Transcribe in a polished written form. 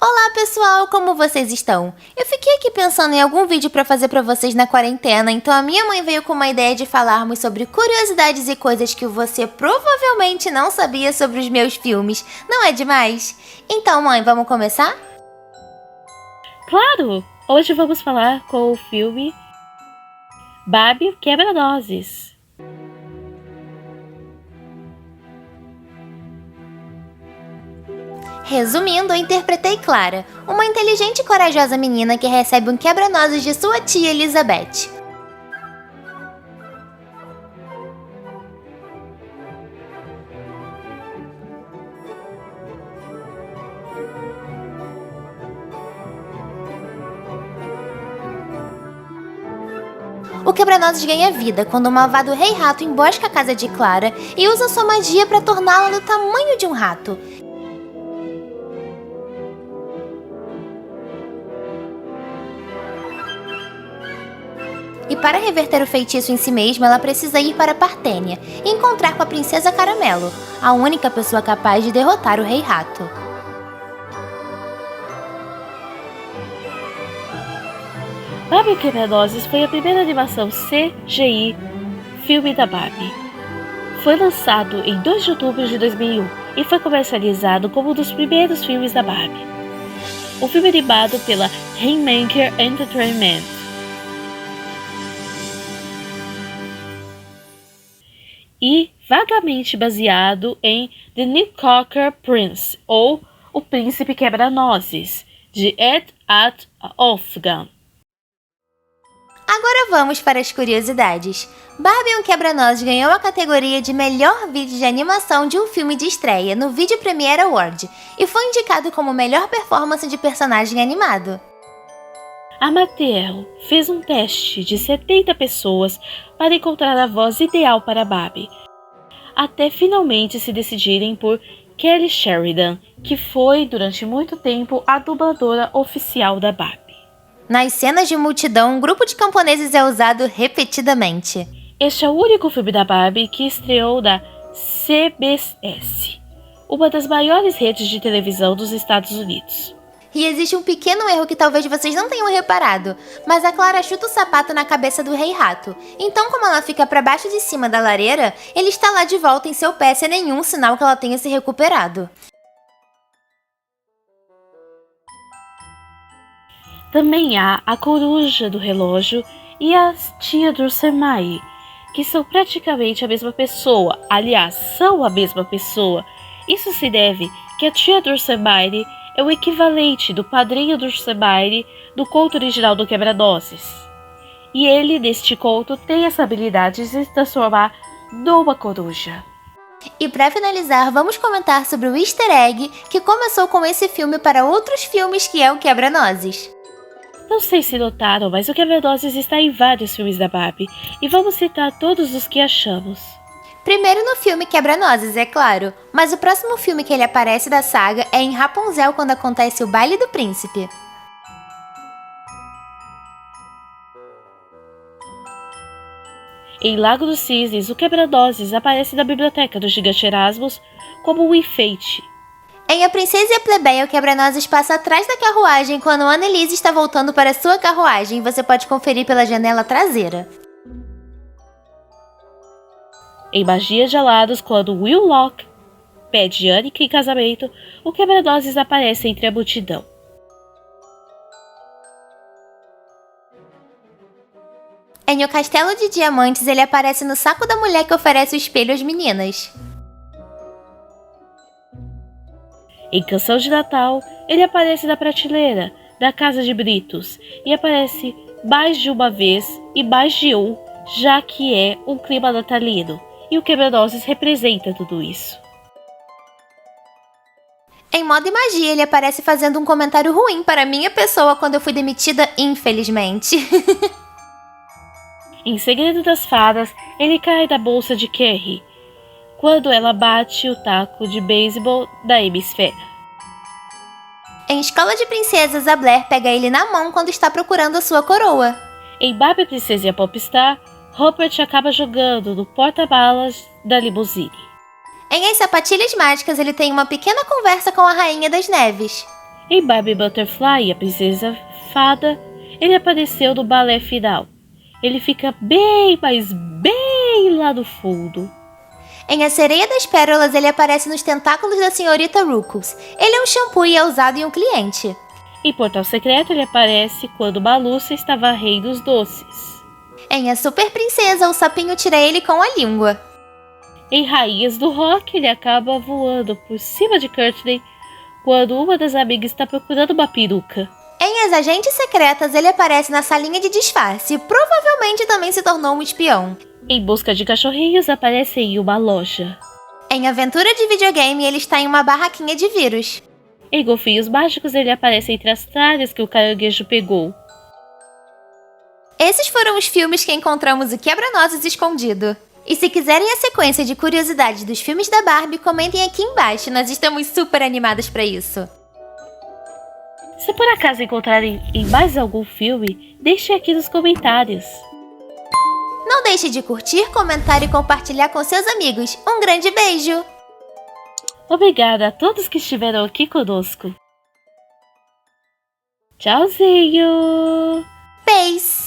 Olá pessoal, como vocês estão? Eu fiquei aqui pensando em algum vídeo pra fazer pra vocês na quarentena, então a minha mãe veio com uma ideia de falarmos sobre curiosidades e coisas que você provavelmente não sabia sobre os meus filmes. Não é demais? Então mãe, vamos começar? Claro! Hoje vamos falar com o filme Barbie Quebra-Nozes. Resumindo, eu interpretei Clara, uma inteligente e corajosa menina que recebe um quebra-nozes de sua tia Elizabeth. O quebra-nozes ganha vida quando o malvado Rei Rato embosca a casa de Clara e usa sua magia para torná-la do tamanho de um rato. E para reverter o feitiço em si mesma, ela precisa ir para Partênia e encontrar com a Princesa Caramelo, a única pessoa capaz de derrotar o Rei Rato. Barbie Quebra-Nozes foi a primeira animação CGI filme da Barbie. Foi lançado em 2 de outubro de 2001 e foi comercializado como um dos primeiros filmes da Barbie. O filme animado pela Rainmaker Entertainment. E vagamente baseado em The Knickerbocker Prince, ou O Príncipe Quebra-Nozes, de Ed Wolfgang. Agora vamos para as curiosidades. Barbie um Quebra-Nozes ganhou a categoria de melhor vídeo de animação de um filme de estreia no Video Premiere Award e foi indicado como melhor performance de personagem animado. A Mattel fez um teste de 70 pessoas para encontrar a voz ideal para Barbie, até finalmente se decidirem por Kelly Sheridan, que foi durante muito tempo a dubladora oficial da Barbie. Nas cenas de multidão, um grupo de camponeses é usado repetidamente. Este é o único filme da Barbie que estreou da CBS, uma das maiores redes de televisão dos Estados Unidos. E existe um pequeno erro que talvez vocês não tenham reparado, mas a Clara chuta o sapato na cabeça do Rei Rato. Então, como ela fica para baixo de cima da lareira, ele está lá de volta em seu pé sem nenhum sinal que ela tenha se recuperado. Também há a coruja do relógio e a tia Drosselmaye, que são praticamente a mesma pessoa. Aliás, são a mesma pessoa. Isso se deve que a tia Drosselmaye é o equivalente do padrinho Drosselmaye do conto original do Quebra-Nozes. E ele, neste conto, tem essa habilidade de se transformar numa coruja. E para finalizar, vamos comentar sobre o easter egg que começou com esse filme para outros filmes, que é o Quebra-Nozes. Não sei se notaram, mas o Quebra-Nozes está em vários filmes da Barbie, e vamos citar todos os que achamos. Primeiro no filme Quebra-Nozes, é claro, mas o próximo filme que ele aparece da saga é em Rapunzel, quando acontece o Baile do Príncipe. Em Lago dos Cisnes, o Quebra-Nozes aparece na biblioteca do gigante Erasmus como um enfeite. Em A Princesa e a Plebeia, o Quebra-Nozes passa atrás da carruagem quando Anneliese está voltando para sua carruagem e você pode conferir pela janela traseira. Em Magia de Alados, quando Will Locke pede Annika em casamento, o Quebra-Nozes aparece entre a multidão. Em O Castelo de Diamantes, ele aparece no saco da mulher que oferece o espelho às meninas. Em Canção de Natal, ele aparece na prateleira da Casa de Britos e aparece mais de uma vez e mais de um, já que é um clima natalino, e o Quebra-Nozes representa tudo isso. Em Moda e Magia, ele aparece fazendo um comentário ruim para minha pessoa quando eu fui demitida, infelizmente. Em Segredo das Fadas, ele cai da bolsa de Carrie quando ela bate o taco de beisebol da Hemisfera. Em Escola de Princesas, a Blair pega ele na mão quando está procurando a sua coroa. Em Barbie, Princesa e a Popstar, Rupert acaba jogando no porta-malas da limusine. Em As Sapatilhas Mágicas, ele tem uma pequena conversa com a Rainha das Neves. Em Barbie Butterfly, a princesa fada, ele apareceu no balé final. Ele fica bem, mas bem lá no fundo. Em A Sereia das Pérolas, ele aparece nos tentáculos da senhorita Ruckus. Ele é um shampoo e é usado em um cliente. Em Portal Secreto, ele aparece quando Balúcia está varrendo os doces. Em A Super Princesa, o sapinho tira ele com a língua. Em Rainhas do Rock, ele acaba voando por cima de Courtney quando uma das amigas está procurando uma peruca. Em As Agentes Secretas, ele aparece na salinha de disfarce e provavelmente também se tornou um espião. Em Busca de Cachorrinhos, aparece em uma loja. Em Aventura de Videogame, ele está em uma barraquinha de vírus. Em Golfinhos Mágicos, ele aparece entre as tralhas que o caranguejo pegou. Esses foram os filmes que encontramos o Quebra-Nozes escondido. E se quiserem a sequência de curiosidades dos filmes da Barbie, comentem aqui embaixo, nós estamos super animadas para isso. Se por acaso encontrarem em mais algum filme, deixem aqui nos comentários. Não deixe de curtir, comentar e compartilhar com seus amigos. Um grande beijo! Obrigada a todos que estiveram aqui conosco. Tchauzinho! Beijo!